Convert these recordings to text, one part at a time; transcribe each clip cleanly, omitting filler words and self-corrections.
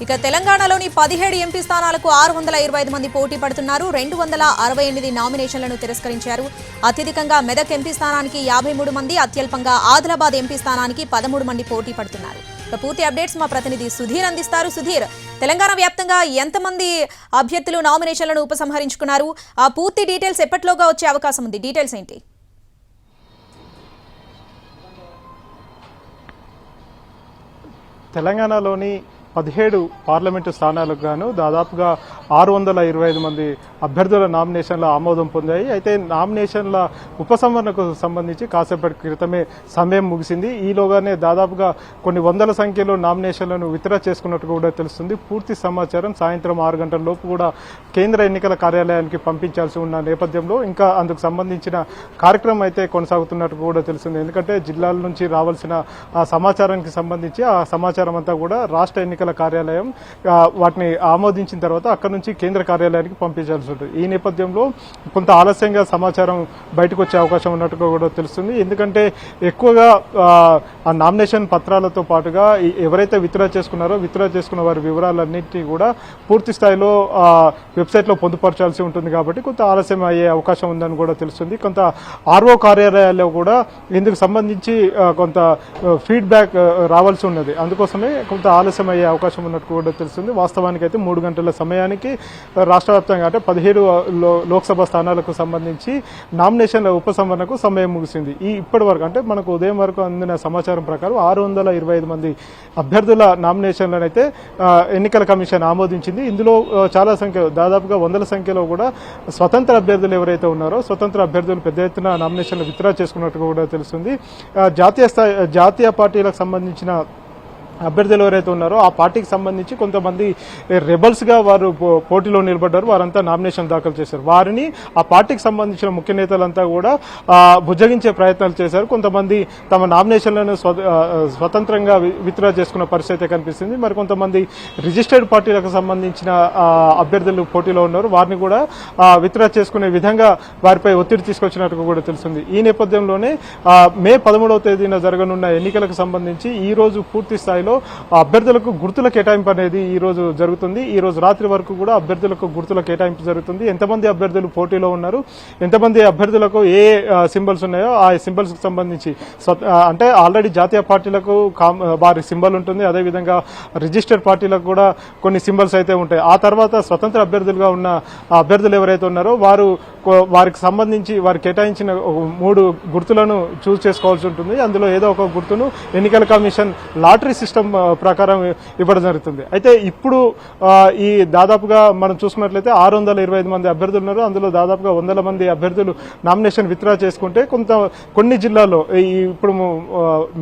ఇక తెలంగాణలోని 17 ఎంపీ స్థానాలకు 625 మంది పోటీ పడుతున్నారు. 268 నామినేషన్లను తిరస్కరించారు. అత్యధికంగా మెదక్ ఎంపీ స్థానానికి 53 మంది, అత్యల్పంగా ఆదిలాబాద్ ఎంపీ స్థానానికి 13 మంది పోటీ పడుతున్నారు. పూర్తి అప్డేట్స్ మా ప్రతినిధి సుధీర్ అందిస్తారు. సుధీర్, తెలంగాణ వ్యాప్తంగా ఎంతమంది అభ్యర్థులు నామినేషన్లను ఉపసంహరించుకున్నారు? ఆ పూర్తి డీటెయిల్స్ ఎప్పటిలోగా వచ్చే అవకాశం ఉంది? డీటెయిల్స్ ఏంటి? తెలంగాణలోని 17 పార్లమెంటు స్థానాలకు గాను దాదాపుగా 625 మంది అభ్యర్థుల నామినేషన్ల ఆమోదం పొందాయి. అయితే నామినేషన్ల ఉపసంహరణకు సంబంధించి కాసేపటి క్రితమే సమయం ముగిసింది. ఈలోగానే దాదాపుగా కొన్ని వందల సంఖ్యలో నామినేషన్లను విత్డ్రా చేసుకున్నట్టు కూడా తెలుస్తుంది. పూర్తి సమాచారం సాయంత్రం 6 గంటల లోపు కూడా కేంద్ర ఎన్నికల కార్యాలయానికి పంపించాల్సి ఉన్న నేపథ్యంలో ఇంకా అందుకు సంబంధించిన కార్యక్రమం అయితే కొనసాగుతున్నట్టు కూడా తెలుస్తుంది. ఎందుకంటే జిల్లాల నుంచి రావాల్సిన సమాచారానికి సంబంధించి ఆ సమాచారం అంతా కూడా రాష్ట్ర ఎన్నికల కార్యాలయం వాటిని ఆమోదించిన తర్వాత అక్కడి నుంచి కేంద్ర కార్యాలయానికి పంపించాల్సి ఉంటుంది. ఈ నేపథ్యంలో కొంత ఆలస్యంగా సమాచారం బయటకు వచ్చే అవకాశం ఉన్నట్టుగా కూడా తెలుస్తుంది. ఎందుకంటే ఎక్కువగా ఆ నామినేషన్ పత్రాలతో పాటుగా ఎవరైతే విత్డ్రా చేసుకున్నారో విత్డ్రా చేసుకున్న వారి వివరాలన్నింటినీ కూడా పూర్తి స్థాయిలో వెబ్సైట్లో పొందుపరచాల్సి ఉంటుంది. కాబట్టి కొంత ఆలస్యం అయ్యే అవకాశం ఉందని కూడా తెలుస్తుంది. కొంత ఆర్ఓ కార్యాలయాల్లో కూడా ఇందుకు సంబంధించి కొంత ఫీడ్బ్యాక్ రావాల్సి ఉన్నది. అందుకోసమే కొంత ఆలస్యం అయ్యే అవకాశం ఉన్నట్టు కూడా తెలుస్తుంది. వాస్తవానికి అయితే 3 గంటల సమయానికి రాష్ట్ర వ్యాప్తంగా అంటే 17 లోక్సభ స్థానాలకు సంబంధించి నామినేషన్ల ఉపసంహరణకు సమయం ముగిసింది. ఇప్పటి వరకు అంటే మనకు ఉదయం వరకు అందిన సమాచారం ప్రకారం 625 మంది అభ్యర్థుల నామినేషన్లను అయితే ఎన్నికల కమిషన్ ఆమోదించింది. ఇందులో చాలా సంఖ్య దాదాపుగా వందల సంఖ్యలో కూడా స్వతంత్ర అభ్యర్థులు ఎవరైతే ఉన్నారో స్వతంత్ర అభ్యర్థులు పెద్ద ఎత్తున నామినేషన్లు విత్డ్రా చేసుకున్నట్టు కూడా తెలుస్తుంది. జాతీయ పార్టీలకు సంబంధించిన అభ్యర్థులు ఎవరైతే ఉన్నారో ఆ పార్టీకి సంబంధించి కొంతమంది రెబల్స్ గా వారు పోటీలో నిలబడ్డారు. వారంతా నామినేషన్ దాఖలు చేశారు. వారిని ఆ పార్టీకి సంబంధించిన ముఖ్య నేతలంతా కూడా బుజ్జగించే ప్రయత్నాలు చేశారు. కొంతమంది తమ నామినేషన్లను స్వతంత్రంగా విత్డ్రా చేసుకున్న పరిస్థితి కనిపిస్తుంది. మరి కొంతమంది రిజిస్టర్డ్ పార్టీలకు సంబంధించిన అభ్యర్థులు పోటీలో ఉన్నారు. వారిని కూడా విత్డ్రా చేసుకునే విధంగా వారిపై ఒత్తిడి తీసుకొచ్చినట్టు కూడా తెలుస్తుంది. ఈ నేపథ్యంలోనే మే 13వ తేదీన జరగనున్న ఎన్నికలకు సంబంధించి ఈ రోజు పూర్తి స్థాయిలో అభ్యర్థులకు గుర్తుల కేటాయింపు అనేది ఈ రోజు జరుగుతుంది. ఈ రోజు రాత్రి వరకు కూడా అభ్యర్థులకు గుర్తుల కేటాయింపు జరుగుతుంది. ఎంతమంది అభ్యర్థులు పోటీలో ఉన్నారు, ఎంతమంది అభ్యర్థులకు ఏ సింబల్స్ ఉన్నాయో ఆ సింబల్స్ కు సంబంధించి అంటే ఆల్రెడీ జాతీయ పార్టీలకు వారి సింబల్ ఉంటుంది. అదేవిధంగా రిజిస్టర్డ్ పార్టీలకు కూడా కొన్ని సింబల్స్ అయితే ఉంటాయి. ఆ తర్వాత స్వతంత్ర అభ్యర్థులుగా ఉన్న అభ్యర్థులు ఎవరైతే ఉన్నారో వారికి సంబంధించి వారు కేటాయించిన 3 గుర్తులను చూస్ చేసుకోవాల్సి ఉంటుంది. అందులో ఏదో ఒక గుర్తును ఎన్నికల కమిషన్ లాటరీ సిస్టమ్ ప్రకారం ఇవ్వడం జరుగుతుంది. అయితే ఇప్పుడు ఈ దాదాపుగా మనం చూసుకున్నట్లయితే 625 మంది అభ్యర్థులు ఉన్నారు. అందులో దాదాపుగా 100 మంది అభ్యర్థులు నామినేషన్ విత్డ్రా చేసుకుంటే కొన్ని జిల్లాల్లో ఇప్పుడు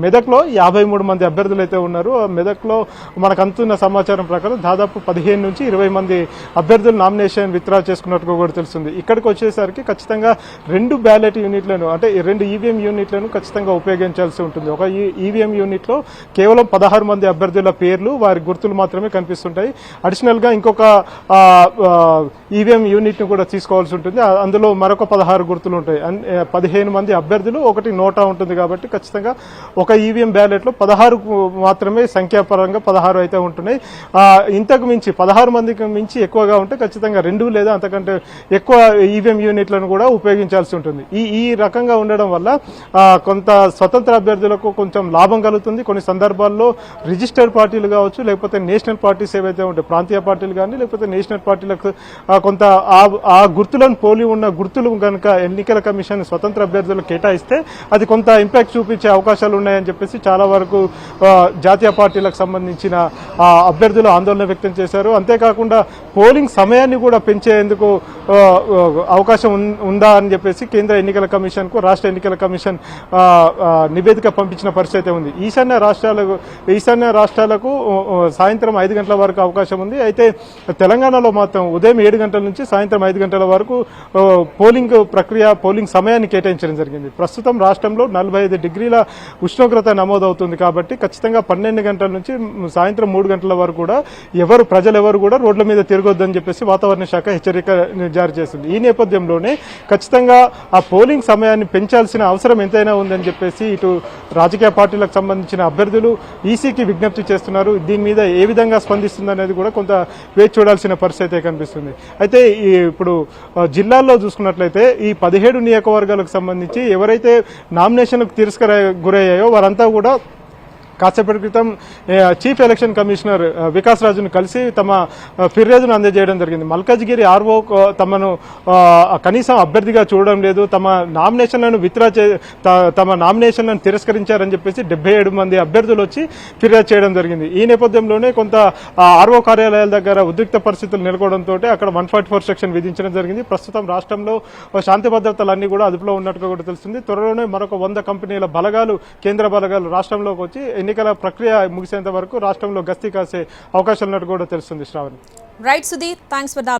మెదక్లో 53 మంది అభ్యర్థులు అయితే ఉన్నారు. మెదక్లో మనకు అందుతున్న సమాచారం ప్రకారం దాదాపు 15 నుంచి 20 మంది అభ్యర్థులు నామినేషన్ విత్డ్రా చేసుకున్నట్టుగా కూడా తెలుస్తుంది. ఇక్కడికి వచ్చేసరికి ఖచ్చితంగా 2 బ్యాలెట్ యూనిట్లను అంటే 2 ఈవీఎం యూనిట్లను ఖచ్చితంగా ఉపయోగించాల్సి ఉంటుంది. ఒక ఈవీఎం యూనిట్ లో కేవలం 16 మంది అభ్యర్థుల పేర్లు వారి గుర్తులు మాత్రమే కనిపిస్తుంటాయి. అడిషనల్ గా ఇంకొక ఈవీఎం యూనిట్ ను కూడా తీసుకోవాల్సి ఉంటుంది. అందులో మరొక 16 గుర్తులు ఉంటాయి. 15 మంది అభ్యర్థులు ఒకటి నోటా ఉంటుంది. కాబట్టి ఖచ్చితంగా ఒక ఈవీఎం బ్యాలెట్ లో 16 మాత్రమే సంఖ్యాపరంగా 16 అయితే ఉంటున్నాయి. ఇంతకు మించి 16 మందికి మించి ఎక్కువగా ఉంటే ఖచ్చితంగా 2 లేదా అంతకంటే ఎక్కువ ఈవీఎం యూనిట్లను కూడా ఉపయోగించాల్సి ఉంటుంది. ఈ రకంగా ఉండడం వల్ల కొంత స్వతంత్ర అభ్యర్థులకు కొంచెం లాభం కలుగుతుంది. కొన్ని సందర్భాల్లో రిజిస్టర్డ్ పార్టీలు కావచ్చు, లేకపోతే నేషనల్ పార్టీస్ ఏవైతే ఉంటాయి ప్రాంతీయ పార్టీలు కానీ లేకపోతే నేషనల్ పార్టీలకు కొంత ఆ గుర్తులను పోలి ఉన్న గుర్తులు కనుక ఎన్నికల కమిషన్ స్వతంత్ర అభ్యర్థులకు కేటాయిస్తే అది కొంత ఇంపాక్ట్ చూపించే అవకాశాలు ఉన్నాయని చెప్పేసి చాలా వరకు జాతీయ పార్టీలకు సంబంధించిన అభ్యర్థులు ఆందోళన వ్యక్తం చేశారు. అంతేకాకుండా పోలింగ్ సమయాన్ని కూడా పెంచేందుకు అవకాశం ఉందా అని చెప్పేసి కేంద్ర ఎన్నికల కమిషన్ కు రాష్ట్ర ఎన్నికల కమిషన్ నివేదిక పంపించిన పరిస్థితి ఉంది. ఈశాన్య రాష్ట్రాలకు సాయంత్రం 5 గంటల వరకు అవకాశం ఉంది. అయితే తెలంగాణలో మాత్రం ఉదయం 7 గంటల నుంచి సాయంత్రం 5 గంటల వరకు పోలింగ్ సమయాన్ని కేటాయించడం జరిగింది. ప్రస్తుతం రాష్ట్రంలో 45 డిగ్రీల ఉష్ణోగ్రత నమోదవుతుంది. కాబట్టి ఖచ్చితంగా 12 గంటల నుంచి సాయంత్రం 3 గంటల వరకు కూడా ప్రజలెవరు కూడా రోడ్ల మీద తిరగొద్దని చెప్పేసి వాతావరణ శాఖ హెచ్చరిక జారీ చేసింది. ఈ నేపథ్యంలో నేపథ్యంలోనే ఖచ్చితంగా ఆ పోలింగ్ సమయాన్ని పెంచాల్సిన అవసరం ఎంతైనా ఉందని చెప్పేసి ఇటు రాజకీయ పార్టీలకు సంబంధించిన అభ్యర్థులు ఈసీకి విజ్ఞప్తి చేస్తున్నారు. దీని మీద ఏ విధంగా స్పందిస్తుంది అనేది కూడా కొంత వేచి చూడాల్సిన పరిస్థితి అయితే కనిపిస్తుంది. అయితే ఇప్పుడు జిల్లాల్లో చూసుకున్నట్లయితే ఈ 17 నియోజకవర్గాలకు సంబంధించి ఎవరైతే నామినేషన్లకు గురయ్యాయో వారంతా కూడా కాసేపటి క్రితం చీఫ్ ఎలక్షన్ కమిషనర్ వికాస్ రాజును కలిసి తమ ఫిర్యాదును అందజేయడం జరిగింది. మల్కాజ్గిరి ఆర్ఓ తమను కనీసం అభ్యర్థిగా చూడడం లేదు, తమ నామినేషన్లను తిరస్కరించారని చెప్పేసి 77 మంది అభ్యర్థులు వచ్చి ఫిర్యాదు చేయడం జరిగింది. ఈ నేపథ్యంలోనే కొంత ఆర్ఓ కార్యాలయాల దగ్గర ఉద్రిక్త పరిస్థితులు నెలకొనడంతో అక్కడ 144 సెక్షన్ విధించడం జరిగింది. ప్రస్తుతం రాష్ట్రంలో శాంతి భద్రతలన్నీ కూడా అదుపులో ఉన్నట్టుగా కూడా తెలుస్తుంది. త్వరలోనే మరొక 100 కంపెనీల బలగాలు, కేంద్ర బలగాలు రాష్ట్రంలోకి వచ్చి ఎన్నికల ప్రక్రియ ముగిసేంత వరకు రాష్ట్రంలో గస్తీ కాసే అవకాశాలు ఉన్నట్టు కూడా తెలుస్తుంది. Shravani. Right Sudheer, thanks for the